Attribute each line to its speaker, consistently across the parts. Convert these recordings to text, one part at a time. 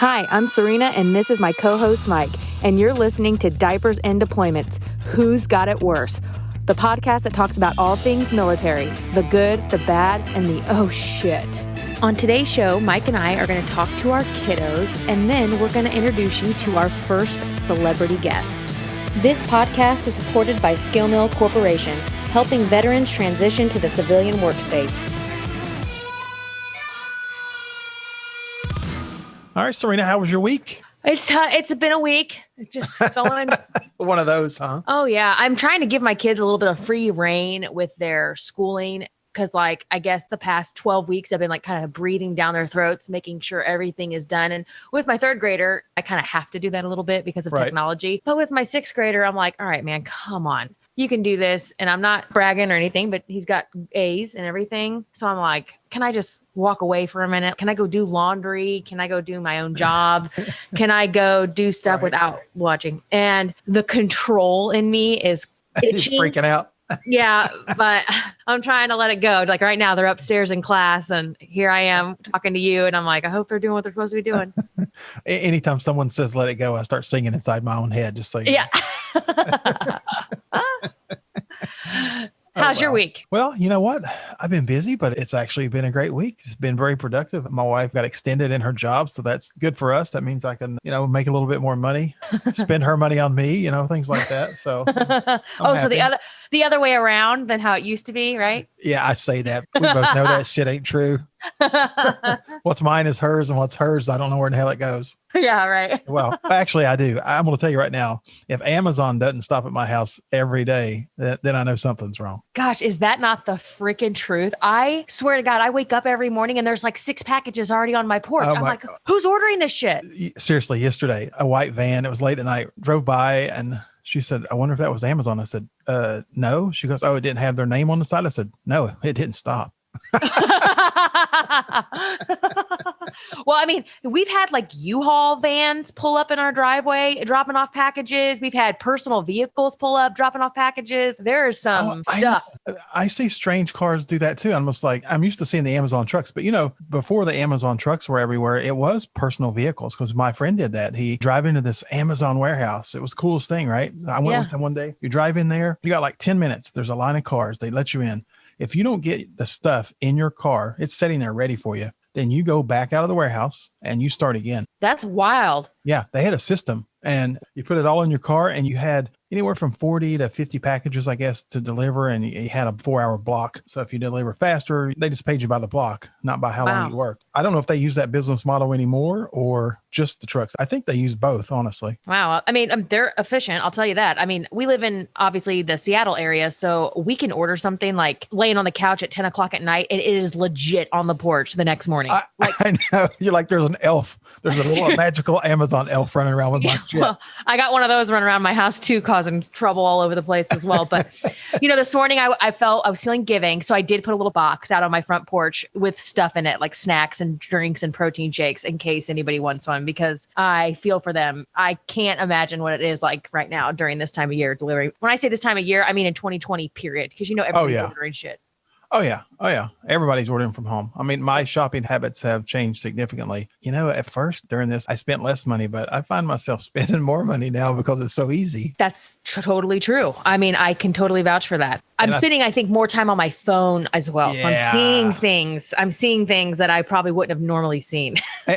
Speaker 1: Hi, I'm Serena, and this is my co-host, Mike, and you're listening to Diapers and Deployments, Who's Got It Worse? The podcast that talks about all things military, the good, the bad, and the oh shit. On today's show, Mike and I are going to talk to our kiddos, and then we're going to introduce you to our first celebrity guest. This podcast is supported by Skill Mill Corporation, helping veterans transition to the civilian workspace.
Speaker 2: All right, Serena, how was your week?
Speaker 1: It's been a week. Just going.
Speaker 2: One of those, huh?
Speaker 1: Oh, yeah. I'm trying to give my kids a little bit of free reign with their schooling because, I guess the past 12 weeks I've been, kind of breathing down their throats, making sure everything is done. And with my third grader, I kind of have to do that a little bit because of technology. But with my sixth grader, I'm like, all right, man, come on. You can do this. And I'm not bragging or anything, but he's got A's and everything. So I'm like, can I just walk away for a minute? Can I go do laundry? Can I go do my own job? Can I go do stuff without watching? And the control in me is itching.
Speaker 2: Freaking out.
Speaker 1: Yeah, but I'm trying to let it go. Like right now, they're upstairs in class, and here I am talking to you, and I'm like, I hope they're doing what they're supposed to be doing.
Speaker 2: Anytime someone says "let it go," I start singing inside my own head. Just so you know.
Speaker 1: How's your week?
Speaker 2: Well, you know what? I've been busy, but it's actually been a great week. It's been very productive. My wife got extended in her job, so that's good for us. That means I can, make a little bit more money, spend her money on me, things like that. So,
Speaker 1: so the other way around than how it used to be, right?
Speaker 2: Yeah, I say that. We both know that shit ain't true. What's mine is hers, and what's hers, I don't know where the hell it goes.
Speaker 1: Yeah, right.
Speaker 2: Well, actually, I do. I'm going to tell you right now, if Amazon doesn't stop at my house every day, then I know something's wrong.
Speaker 1: Gosh, is that not the freaking truth? I swear to God, I wake up every morning and there's 6 packages already on my porch. I'm like, who's ordering this shit?
Speaker 2: Seriously, yesterday, a white van, it was late at night, drove by and she said, I wonder if that was Amazon. I said, no. She goes, oh, it didn't have their name on the side. I said, no, it didn't stop.
Speaker 1: Well, I mean, we've had U-Haul vans pull up in our driveway, dropping off packages. We've had personal vehicles pull up, dropping off packages. There is some stuff.
Speaker 2: I see strange cars do that too. I'm used to seeing the Amazon trucks, but before the Amazon trucks were everywhere, it was personal vehicles because my friend did that. He drive into this Amazon warehouse. It was the coolest thing, right? I went with him one day. You drive in there, you got 10 minutes. There's a line of cars. They let you in. If you don't get the stuff in your car, it's sitting there ready for you. Then you go back out of the warehouse and you start again.
Speaker 1: That's wild.
Speaker 2: Yeah, they had a system and you put it all in your car and you had anywhere from 40 to 50 packages, I guess, to deliver. And you had a 4-hour block. So if you deliver faster, they just paid you by the block, not by how long you work. I don't know if they use that business model anymore or just the trucks. I think they use both, honestly.
Speaker 1: Wow. I mean, they're efficient. I'll tell you that. I mean, we live in obviously the Seattle area, so we can order something laying on the couch at 10 o'clock at night. And it is legit on the porch the next morning.
Speaker 2: I know. You're like, there's an elf. There's a little magical Amazon elf running around with my shit.
Speaker 1: Well, I got one of those running around my house too, causing trouble all over the place as well. But, this morning I was feeling giving. So I did put a little box out on my front porch with stuff in it, like snacks and drinks and protein shakes in case anybody wants one, because I feel for them. I can't imagine what it is like right now during this time of year delivering. When I say this time of year, I mean in 2020 period, because everybody's ordering shit.
Speaker 2: Oh, yeah. Everybody's ordering from home. I mean, my shopping habits have changed significantly. At first during this, I spent less money, but I find myself spending more money now because it's so easy.
Speaker 1: That's totally true. I mean, I can totally vouch for that. I'm spending, I think, more time on my phone as well.
Speaker 2: Yeah.
Speaker 1: So I'm seeing things that I probably wouldn't have normally seen.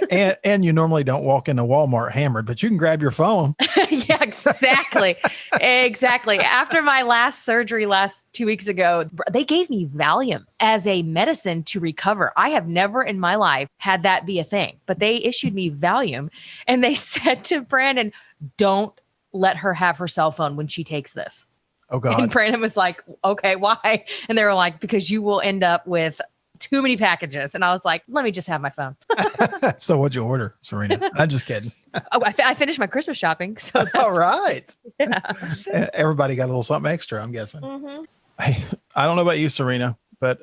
Speaker 2: and you normally don't walk into Walmart hammered, but you can grab your phone.
Speaker 1: Yeah, exactly. Exactly. After my last surgery 2 weeks ago, they gave me Valium as a medicine to recover. I have never in my life had that be a thing, but they issued me Valium and they said to Brandon, don't let her have her cell phone when she takes this.
Speaker 2: Oh, God.
Speaker 1: And Brandon was like, okay, why? And they were like, because you will end up with too many packages. And I was like, let me just have my phone.
Speaker 2: So what'd you order, Serena? I'm just kidding.
Speaker 1: I finished my Christmas shopping. So
Speaker 2: all right.
Speaker 1: Yeah.
Speaker 2: Everybody got a little something extra, I'm guessing.
Speaker 1: Mm-hmm.
Speaker 2: I don't know about you, Serena, but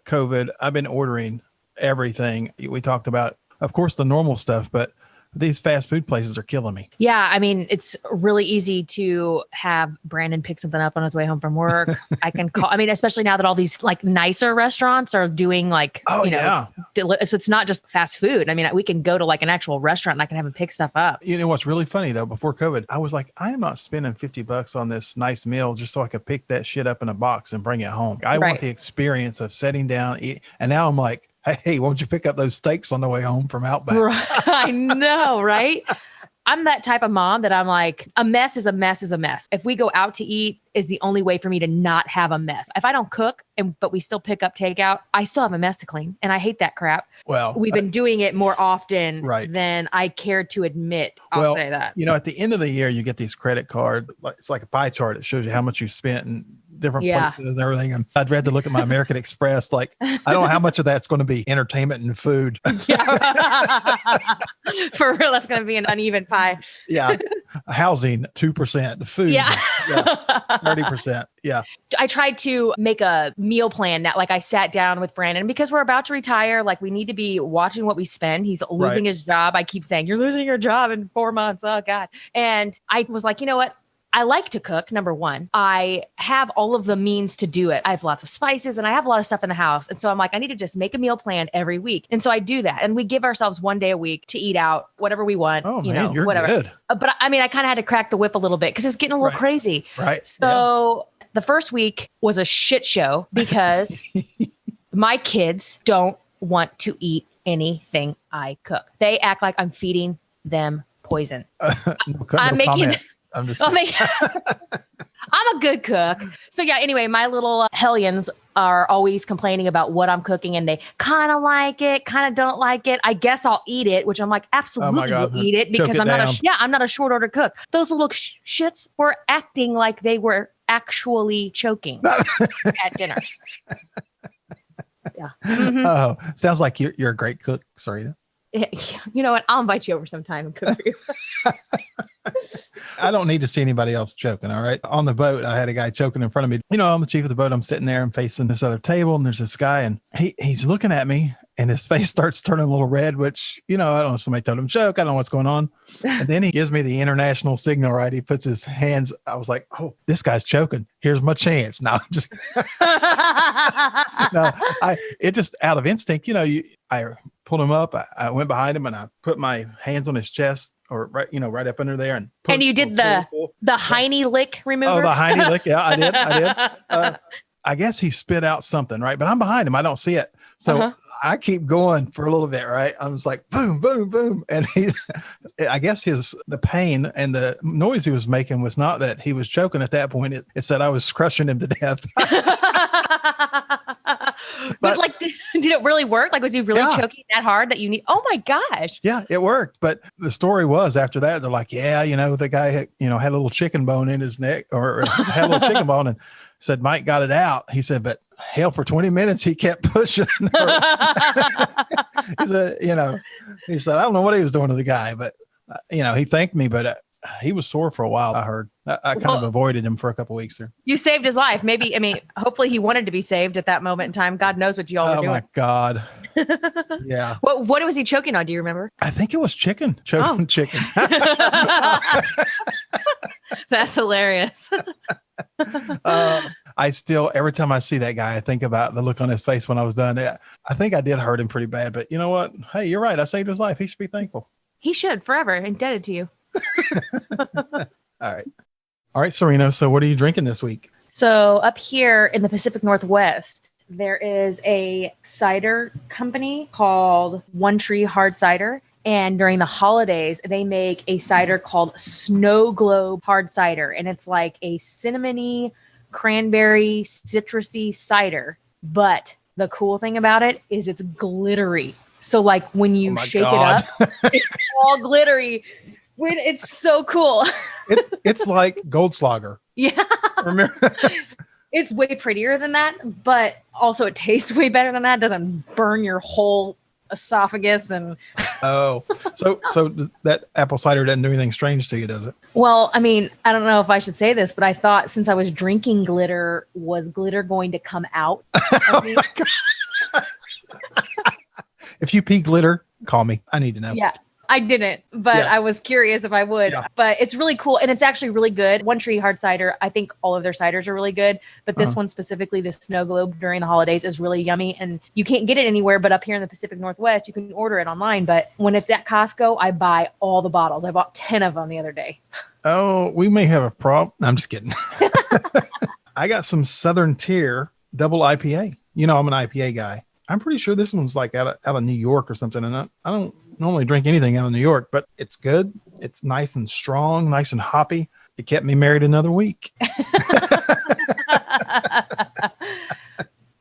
Speaker 2: COVID, I've been ordering everything. We talked about, of course, the normal stuff, but These fast food places are killing me.
Speaker 1: Yeah, I mean, it's really easy to have Brandon pick something up on his way home from work. I can call, I mean, especially now that all these like nicer restaurants are doing like,
Speaker 2: Oh, yeah.
Speaker 1: so it's not just fast food. I mean, we can go to like an actual restaurant and I can have him pick stuff up.
Speaker 2: You know what's really funny though? Before COVID, I was like, I am not spending $50 on this nice meal just so I could pick that shit up in a box and bring it home. I want the experience of sitting down, eat. And now I'm like, hey, won't you pick up those steaks on the way home from Outback?
Speaker 1: Right. I know, right? I'm that type of mom that I'm like, a mess is a mess is a mess. If we go out to eat is the only way for me to not have a mess. If I don't cook but we still pick up takeout, I still have a mess to clean. And I hate that crap.
Speaker 2: Well,
Speaker 1: we've been doing it more often than I care to admit. I'll say that.
Speaker 2: You know, at the end of the year, you get these credit cards. It's like a pie chart. It shows you how much you spent and different places and everything. And I'd rather look at my American Express. Like, I don't know how much of that's going to be entertainment and food.
Speaker 1: Yeah. For real, that's going to be an uneven pie.
Speaker 2: Yeah. Housing, 2%. Food, 30%. Yeah.
Speaker 1: I tried to make a meal plan that, like, I sat down with Brandon because we're about to retire. Like, we need to be watching what we spend. He's losing his job. I keep saying, you're losing your job in 4 months. Oh, God. And I was like, you know what? I like to cook, number one. I have all of the means to do it. I have lots of spices and I have a lot of stuff in the house. And so I'm like, I need to just make a meal plan every week. And so I do that. And we give ourselves 1 day a week to eat out, whatever we want,
Speaker 2: you're
Speaker 1: whatever.
Speaker 2: Good.
Speaker 1: But I mean, I kind of had to crack the whip a little bit because it was getting a little crazy.
Speaker 2: Right.
Speaker 1: So the first week was a shit show because my kids don't want to eat anything I cook. They act like I'm feeding them poison. I'm making... I'm a good cook. So yeah, anyway, my little hellions are always complaining about what I'm cooking and they kind of like it, kind of don't like it. I guess I'll eat it, which I'm like, absolutely will eat it because I'm not a short order cook. Those little shits were acting like they were actually choking at dinner. Yeah. Mm-hmm.
Speaker 2: Oh, sounds like you're a great cook, Sarita.
Speaker 1: You know what? I'll invite you over sometime and cook for you.
Speaker 2: I don't need to see anybody else choking. All right. On the boat, I had a guy choking in front of me. You know, I'm the chief of the boat. I'm sitting there and facing this other table and there's this guy and he's looking at me and his face starts turning a little red, which, you know, I don't know, somebody told him choke. I don't know what's going on. And then he gives me the international signal, right? He puts his hands. I was like, oh, this guy's choking. Here's my chance. No, it just out of instinct, you know, I pulled him up. I went behind him and I put my hands on his chest or right up under there. And
Speaker 1: you did the hiney lick remover?
Speaker 2: Oh, the hiney lick. Yeah, I did. I guess he spit out something, right? But I'm behind him. I don't see it. So I keep going for a little bit, right? I was like, boom, boom, boom. And I guess the pain and the noise he was making was not that he was choking at that point. It said I was crushing him to death.
Speaker 1: But like, did it really work? Like, was he really choking that hard that you need? Oh my gosh.
Speaker 2: Yeah, it worked. But the story was after that, they're like, yeah, you know, the guy had a little chicken bone in his neck or had a little chicken bone and said, Mike got it out. He said, but hell, for 20 minutes, he kept pushing. He said, I don't know what he was doing to the guy, but he thanked me, but he was sore for a while. I heard. I kind of avoided him for a couple of weeks there.
Speaker 1: You saved his life. Maybe, hopefully he wanted to be saved at that moment in time. God knows what you all were doing. Oh my
Speaker 2: God. Yeah.
Speaker 1: What was he choking on? Do you remember?
Speaker 2: I think it was chicken. Choking chicken.
Speaker 1: That's hilarious.
Speaker 2: I still, every time I see that guy, I think about the look on his face when I was done. I think I did hurt him pretty bad, but you know what? Hey, you're right. I saved his life. He should be thankful.
Speaker 1: He should, forever indebted to you.
Speaker 2: All right, Serena. So what are you drinking this week?
Speaker 1: So up here in the Pacific Northwest, there is a cider company called One Tree Hard Cider. And during the holidays, they make a cider called Snow Globe Hard Cider. And it's like a cinnamony, cranberry, citrusy cider. But the cool thing about it is it's glittery. So like when you shake it up, it's all glittery. It's so cool.
Speaker 2: It's like Goldschlager.
Speaker 1: Yeah.
Speaker 2: Remember?
Speaker 1: It's way prettier than that, but also it tastes way better than that. It doesn't burn your whole esophagus and
Speaker 2: so that apple cider doesn't do anything strange to you, does it?
Speaker 1: Well, I don't know if I should say this, but I thought since I was drinking glitter, was glitter going to come out?
Speaker 2: My God. If you pee glitter, call me. I need to know.
Speaker 1: Yeah. I didn't, but I was curious if I would. Yeah. But it's really cool. And it's actually really good. One Tree hard cider. I think all of their ciders are really good. But this one specifically, the Snow Globe during the holidays is really yummy. And you can't get it anywhere but up here in the Pacific Northwest. You can order it online. But when it's at Costco, I buy all the bottles. I bought 10 of them the other day.
Speaker 2: Oh, we may have a problem. I'm just kidding. I got some Southern Tier double IPA. You know, I'm an IPA guy. I'm pretty sure this one's like out of New York or something. And I don't normally drink anything out of New York, but it's good. It's nice and strong, nice and hoppy. It kept me married another week.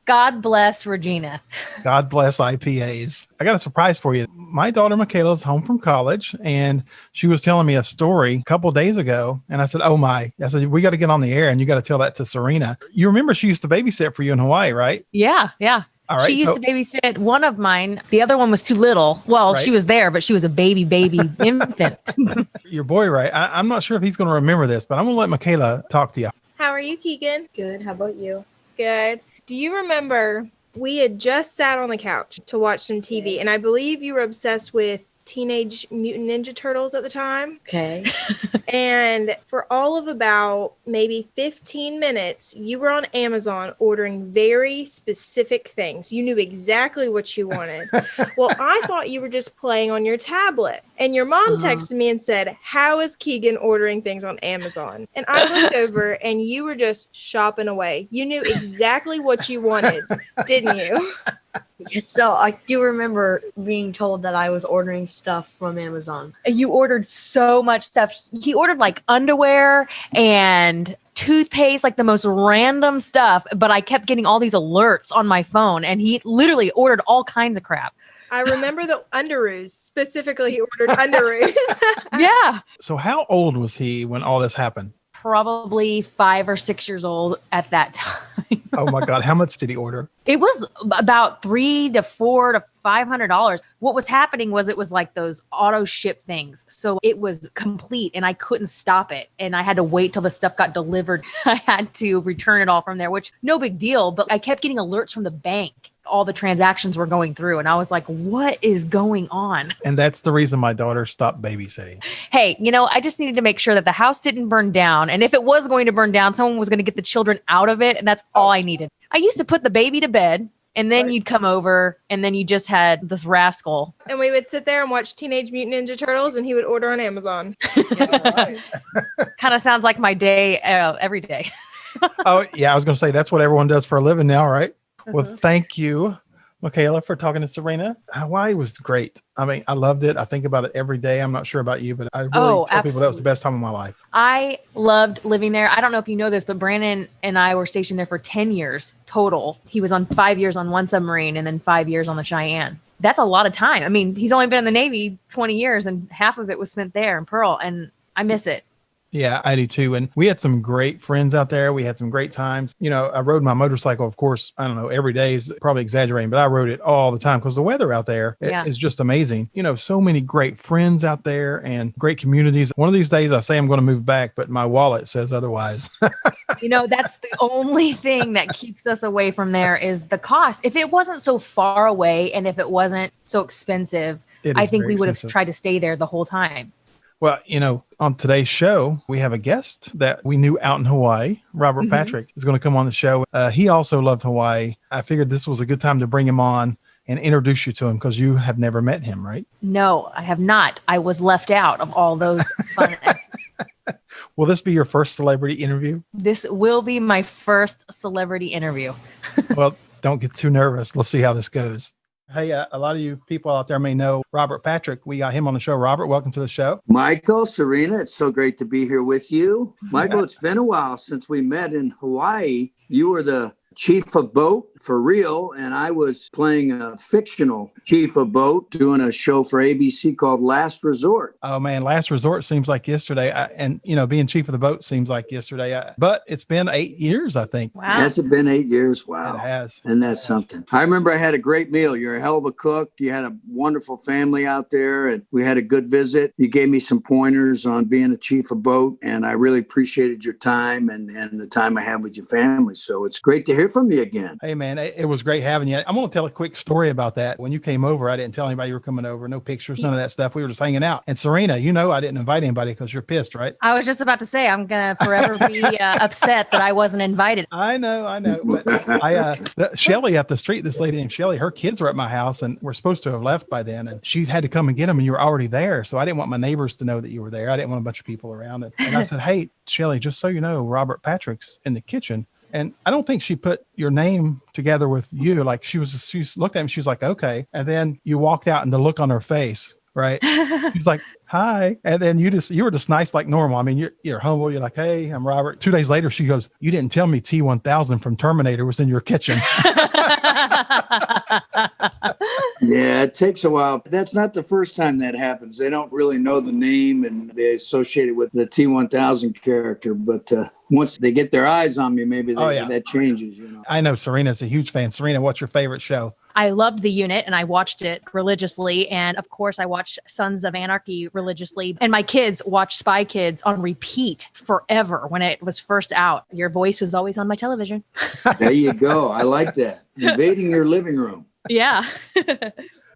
Speaker 1: God bless Regina.
Speaker 2: God bless IPAs. I got a surprise for you. My daughter Michaela's home from college, and she was telling me a story a couple of days ago. And I said, oh my, I said, we got to get on the air and you got to tell that to Serena. You remember she used to babysit for you in Hawaii, right?
Speaker 1: Yeah. All right, she used to babysit one of mine. The other one was too little. Well, she was there, but she was a baby infant.
Speaker 2: Your boy, right? I'm not sure if he's going to remember this, but I'm going to let Michaela talk to you.
Speaker 3: How are you, Keegan?
Speaker 4: Good. How about you?
Speaker 3: Good. Do you remember we had just sat on the couch to watch some TV, and I believe you were obsessed with Teenage Mutant Ninja Turtles at the time?
Speaker 4: Okay.
Speaker 3: And for all of about maybe 15 minutes, you were on Amazon ordering very specific things. You knew exactly what you wanted. Well, I thought you were just playing on your tablet. And your mom texted me and said, how is Keegan ordering things on Amazon? And I looked over and you were just shopping away. You knew exactly what you wanted, didn't you?
Speaker 4: So I do remember being told that I was ordering stuff from Amazon.
Speaker 1: You ordered so much stuff. He ordered like underwear and toothpaste, like the most random stuff. But I kept getting all these alerts on my phone, and he literally ordered all kinds of crap.
Speaker 3: I remember the underoos. Specifically, he ordered underoos.
Speaker 1: Yeah.
Speaker 2: So how old was he when all this happened?
Speaker 1: Probably 5 or 6 years old at that time.
Speaker 2: Oh my God. How much did he order?
Speaker 1: It was about $300 to $400 to $500. What was happening was it was like those auto ship things. So it was complete and I couldn't stop it. And I had to wait till the stuff got delivered. I had to return it all from there, which no big deal. But I kept getting alerts from the bank. All the transactions were going through. And I was like, what is going on?
Speaker 2: And that's the reason my daughter stopped babysitting.
Speaker 1: Hey, I just needed to make sure that the house didn't burn down. And if it was going to burn down, someone was going to get the children out of it. And that's all I needed. I used to put the baby to bed. And then you'd come over and then you just had this rascal.
Speaker 3: And we would sit there and watch Teenage Mutant Ninja Turtles and he would order on Amazon.
Speaker 1: Kind of sounds like my day every day.
Speaker 2: Oh, yeah. I was going to say that's what everyone does for a living now, right? Well, thank you, Michaela, for talking to Serena. Hawaii was great. I mean, I loved it. I think about it every day. I'm not sure about you, but I really tell people that was the best time of my life.
Speaker 1: I loved living there. I don't know if you know this, but Brandon and I were stationed there for 10 years total. He was on 5 years on one submarine and then 5 years on the Cheyenne. That's a lot of time. I mean, he's only been in the Navy 20 years and half of it was spent there in Pearl, and I miss it.
Speaker 2: Yeah, I do too. And we had some great friends out there. We had some great times. I rode my motorcycle, of course, I don't know, every day is probably exaggerating, but I rode it all the time because the weather out there is just amazing. So many great friends out there and great communities. One of these days I say I'm going to move back, but my wallet says otherwise.
Speaker 1: That's the only thing that keeps us away from there is the cost. If it wasn't so far away and if it wasn't so expensive, I think we would have tried to stay there the whole time.
Speaker 2: Well, on today's show, we have a guest that we knew out in Hawaii. Robert Patrick is going to come on the show. He also loved Hawaii. I figured this was a good time to bring him on and introduce you to him because you have never met him, right?
Speaker 1: No, I have not. I was left out of all those fun.
Speaker 2: Will this be your first celebrity interview?
Speaker 1: This will be my first celebrity interview.
Speaker 2: Well, don't get too nervous. Let's see how this goes. Hey, a lot of you people out there may know Robert Patrick. We got him on the show. Robert, welcome to the show.
Speaker 5: Michael, Serena, it's so great to be here with you. Michael, it's been a while since we met in Hawaii. You were the chief of boat for real, and I was playing a fictional chief of boat doing a show for ABC called Last Resort.
Speaker 2: Oh man, Last Resort seems like yesterday, and being chief of the boat seems like yesterday, but it's been 8 years, I think.
Speaker 1: Wow.
Speaker 5: Has it been 8 years? Wow.
Speaker 2: It has.
Speaker 5: And that's something. I remember I had a great meal. You're a hell of a cook. You had a wonderful family out there, and we had a good visit. You gave me some pointers on being a chief of boat, and I really appreciated your time and the time I had with your family. So it's great to hear hear from you again.
Speaker 2: Hey, man, it was great having you. I'm going to tell a quick story about that. When you came over, I didn't tell anybody you were coming over. No pictures, none of that stuff. We were just hanging out. And Serena, I didn't invite anybody because you're pissed, right?
Speaker 1: I was just about to say, I'm going to forever be upset that I wasn't invited.
Speaker 2: I know. But Shelly up the street, this lady named Shelly, her kids were at my house and were supposed to have left by then. And she had to come and get them and you were already there. So I didn't want my neighbors to know that you were there. I didn't want a bunch of people around it. And I said, hey, Shelly, just so you know, Robert Patrick's in the kitchen. And I don't think she put your name together with you. Like she looked at me, she was like, okay. And then you walked out and the look on her face, right? She's like, hi. And then you were just nice like normal. I mean, you're humble. You're like, hey, I'm Robert. 2 days later, she goes, you didn't tell me T-1000 from Terminator was in your kitchen.
Speaker 5: Yeah, it takes a while. That's not the first time that happens. They don't really know the name and they associate it with the T-1000 character. But once they get their eyes on me, maybe that changes,
Speaker 2: I know Serena's a huge fan. Serena, what's your favorite show?
Speaker 1: I loved The Unit and I watched it religiously. And of course, I watched Sons of Anarchy religiously. And my kids watched Spy Kids on repeat forever when it was first out. Your voice was always on my television.
Speaker 5: There you go. I like that. Invading your living room.
Speaker 1: Yeah.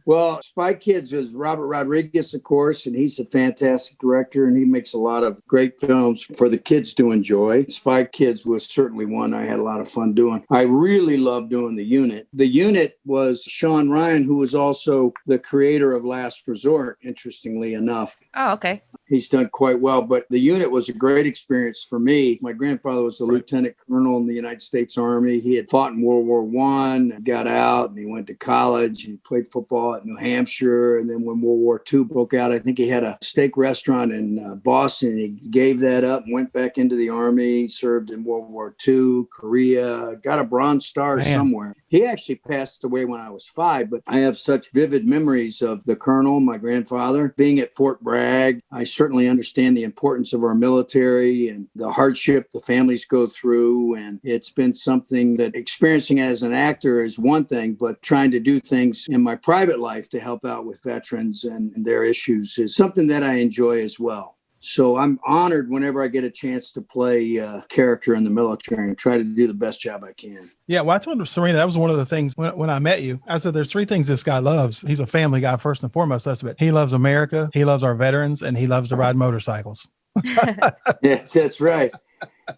Speaker 5: Well, Spy Kids was Robert Rodriguez, of course, and he's a fantastic director, and he makes a lot of great films for the kids to enjoy. Spy Kids was certainly one I had a lot of fun doing. I really loved doing The Unit. The Unit was Sean Ryan, who was also the creator of Last Resort, interestingly enough.
Speaker 1: Oh, okay.
Speaker 5: He's done quite well, but The Unit was a great experience for me. My grandfather was a lieutenant colonel in the United States Army. He had fought in World War I, got out, and he went to college, and he played football at New Hampshire. And then when World War II broke out, I think he had a steak restaurant in Boston. He gave that up and went back into the Army, served in World War II, Korea, got a Bronze Star somewhere. He actually passed away when I was 5, but I have such vivid memories of the colonel, my grandfather, being at Fort Bragg. I certainly understand the importance of our military and the hardship the families go through. And it's been something that experiencing it as an actor is one thing, but trying to do things in my private life to help out with veterans and their issues is something that I enjoy as well. So I'm honored whenever I get a chance to play a character in the military and try to do the best job I can.
Speaker 2: Yeah, well, I told Serena, that was one of the things when I met you. I said, there's 3 things this guy loves. He's a family guy, first and foremost. But he loves America, he loves our veterans, and he loves to ride motorcycles.
Speaker 5: Yes, that's right.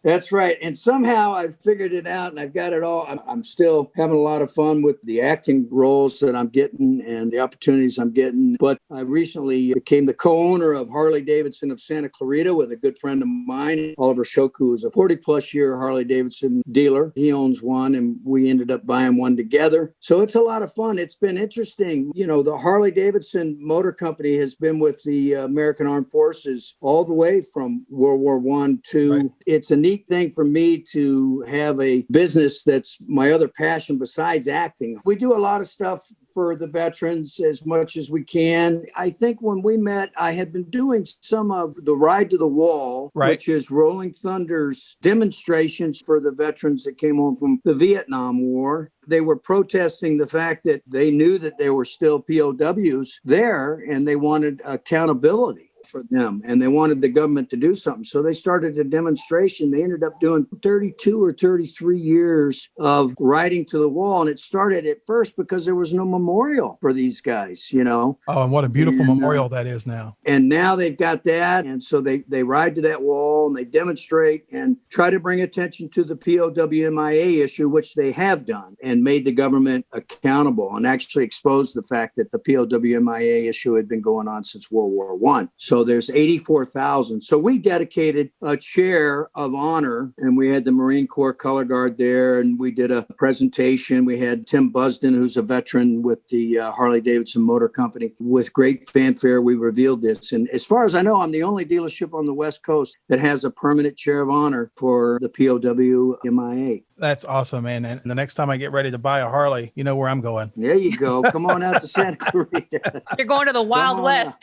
Speaker 5: That's right. And somehow I've figured it out and I've got it all. I'm still having a lot of fun with the acting roles that I'm getting and the opportunities I'm getting. But I recently became the co-owner of Harley Davidson of Santa Clarita with a good friend of mine, Oliver Shoku, who's a 40-plus year Harley Davidson dealer. He owns one and we ended up buying one together. So it's a lot of fun. It's been interesting. The Harley Davidson Motor Company has been with the American Armed Forces all the way from World War I to... Right. It's a neat thing for me to have a business that's my other passion besides acting. We do a lot of stuff for the veterans as much as we can. I think when we met, I had been doing some of the Ride to the Wall, which is Rolling Thunder's demonstrations for the veterans that came home from the Vietnam War. They were protesting the fact that they knew that there were still POWs there and they wanted accountability for them and they wanted the government to do something. So they started a demonstration. They ended up doing 32 or 33 years of riding to the wall. And it started at first because there was no memorial for these guys, Oh,
Speaker 2: and what a beautiful memorial that is now.
Speaker 5: And now they've got that. And so they ride to that wall and they demonstrate and try to bring attention to the POWMIA issue, which they have done and made the government accountable and actually exposed the fact that the POWMIA issue had been going on since World War I. So there's 84,000. So we dedicated a chair of honor and we had the Marine Corps color guard there and we did a presentation. We had Tim Busden, who's a veteran with the Harley Davidson Motor Company. With great fanfare, we revealed this. And as far as I know, I'm the only dealership on the West Coast that has a permanent chair of honor for the POWMIA.
Speaker 2: That's awesome, man. And the next time I get ready to buy a Harley, you know where I'm going.
Speaker 5: There you go. Come on out to Santa Clarita.
Speaker 1: You're going to the Wild West.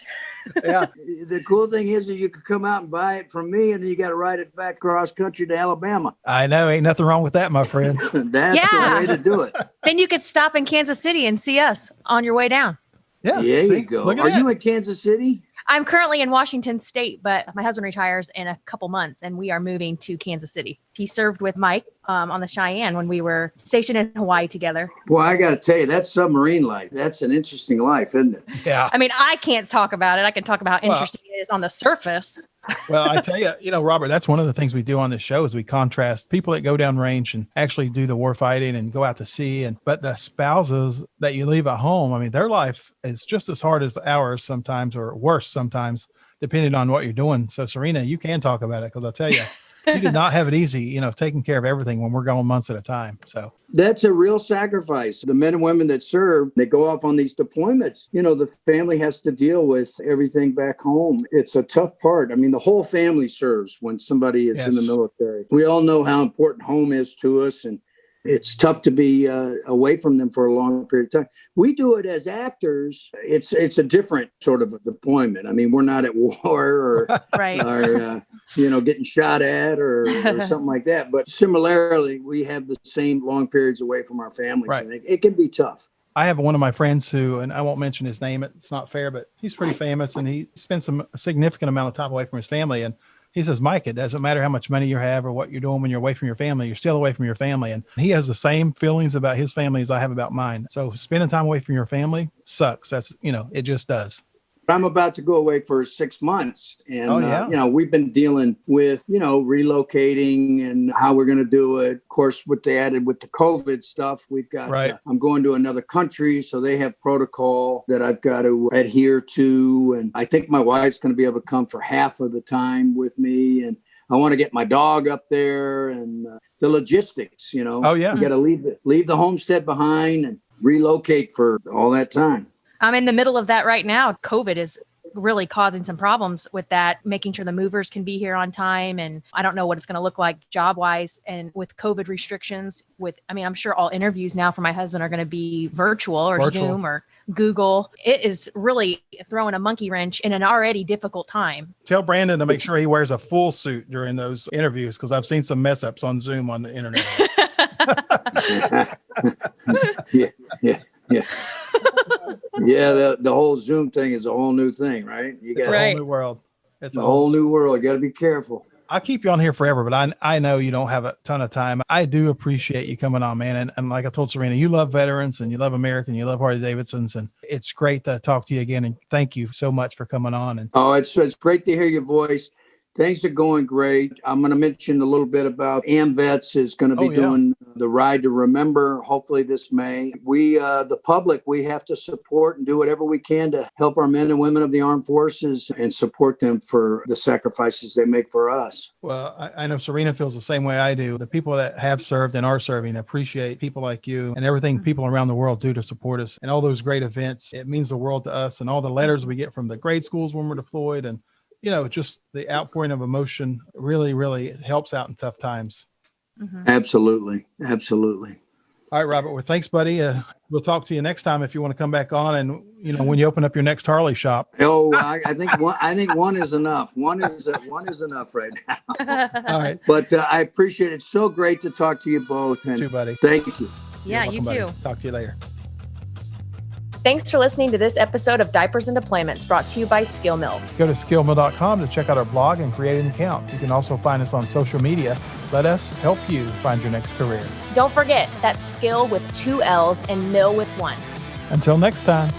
Speaker 2: Yeah.
Speaker 5: The cool thing is that you could come out and buy it from me and then you got to ride it back cross country to Alabama.
Speaker 2: I know. Ain't nothing wrong with that, my friend.
Speaker 5: That's the way to do it.
Speaker 1: Then you could stop in Kansas City and see us on your way down.
Speaker 2: Yeah.
Speaker 5: There you go. Are you in Kansas City?
Speaker 1: I'm currently in Washington State, but my husband retires in a couple months and we are moving to Kansas City. He served with Mike on the Cheyenne when we were stationed in Hawaii together.
Speaker 5: Well, I got to tell you, that submarine life, that's an interesting life, isn't it?
Speaker 2: Yeah.
Speaker 1: I mean, I can't talk about it. I can talk about how interesting it is on the surface.
Speaker 2: Well, I tell you, Robert, that's one of the things we do on this show is we contrast people that go down range and actually do the war fighting and go out to sea. But the spouses that you leave at home, I mean, their life is just as hard as ours sometimes, or worse sometimes, depending on what you're doing. So Serena, you can talk about it, because I'll tell you, you did not have it easy, taking care of everything when we're going months at a time. So
Speaker 5: that's a real sacrifice. The men and women that serve, they go off on these deployments. The family has to deal with everything back home. It's a tough part. I mean, the whole family serves when somebody is in the military. We all know how important home is to us, and it's tough to be away from them for a long period of time. We do it as actors. It's a different sort of a deployment. I mean, we're not at war or,
Speaker 1: right.
Speaker 5: or getting shot at or something like that. But similarly, we have the same long periods away from our families.
Speaker 2: Right.
Speaker 5: And it can be tough.
Speaker 2: I have one of my friends who, and I won't mention his name, it's not fair, but he's pretty famous, and he spends a significant amount of time away from his family. And he says, Mike, it doesn't matter how much money you have or what you're doing when you're away from your family, you're still away from your family. And he has the same feelings about his family as I have about mine. So spending time away from your family sucks. That's, it just does.
Speaker 5: I'm about to go away for 6 months. And, we've been dealing with, relocating and how we're going to do it. Of course, what they added with the COVID stuff, we've got, I'm going to another country. So they have protocol that I've got to adhere to. And I think my wife's going to be able to come for half of the time with me. And I want to get my dog up there and the logistics,
Speaker 2: Oh, yeah.
Speaker 5: You got to leave the homestead behind and relocate for all that time.
Speaker 1: I'm in the middle of that right now. COVID is really causing some problems with that, making sure the movers can be here on time. And I don't know what it's going to look like job wise. And with COVID restrictions I'm sure all interviews now for my husband are going to be virtual or Zoom or Google. It is really throwing a monkey wrench in an already difficult time.
Speaker 2: Tell Brandon to make sure he wears a full suit during those interviews, because I've seen some mess ups on Zoom on the internet.
Speaker 5: Yeah. Yeah, the whole Zoom thing is a whole new thing, right?
Speaker 2: It's a whole new world.
Speaker 5: It's a whole new world. You got to be careful.
Speaker 2: I'll keep you on here forever, but I know you don't have a ton of time. I do appreciate you coming on, man. And like I told Serena, you love veterans and you love American, you love Harley Davidsons, and it's great to talk to you again. And thank you so much for coming on. And
Speaker 5: it's great to hear your voice. Things are going great. I'm going to mention a little bit about AMVETS is going to be doing the Ride to Remember, hopefully this May. We, the public, we have to support and do whatever we can to help our men and women of the armed forces and support them for the sacrifices they make for us.
Speaker 2: Well, I know Serena feels the same way I do. The people that have served and are serving appreciate people like you and everything people around the world do to support us and all those great events. It means the world to us, and all the letters we get from the grade schools when we're deployed, and just the outpouring of emotion really, really helps out in tough times.
Speaker 1: Mm-hmm.
Speaker 5: Absolutely. Absolutely.
Speaker 2: All right, Robert. Well, thanks, buddy. We'll talk to you next time if you want to come back on, and when you open up your next Harley shop.
Speaker 5: Oh, I think one is enough. One is enough right now.
Speaker 2: All right.
Speaker 5: But I appreciate it. It's so great to talk to you both. And
Speaker 2: you too, buddy.
Speaker 5: Thank you.
Speaker 1: Yeah, you too.
Speaker 2: Talk to you later.
Speaker 1: Thanks for listening to this episode of Diapers and Deployments, brought to you by Skill Mill.
Speaker 2: Go to skillmill.com to check out our blog and create an account. You can also find us on social media. Let us help you find your next career.
Speaker 1: Don't forget, that's skill with 2 L's and mill with 1.
Speaker 2: Until next time.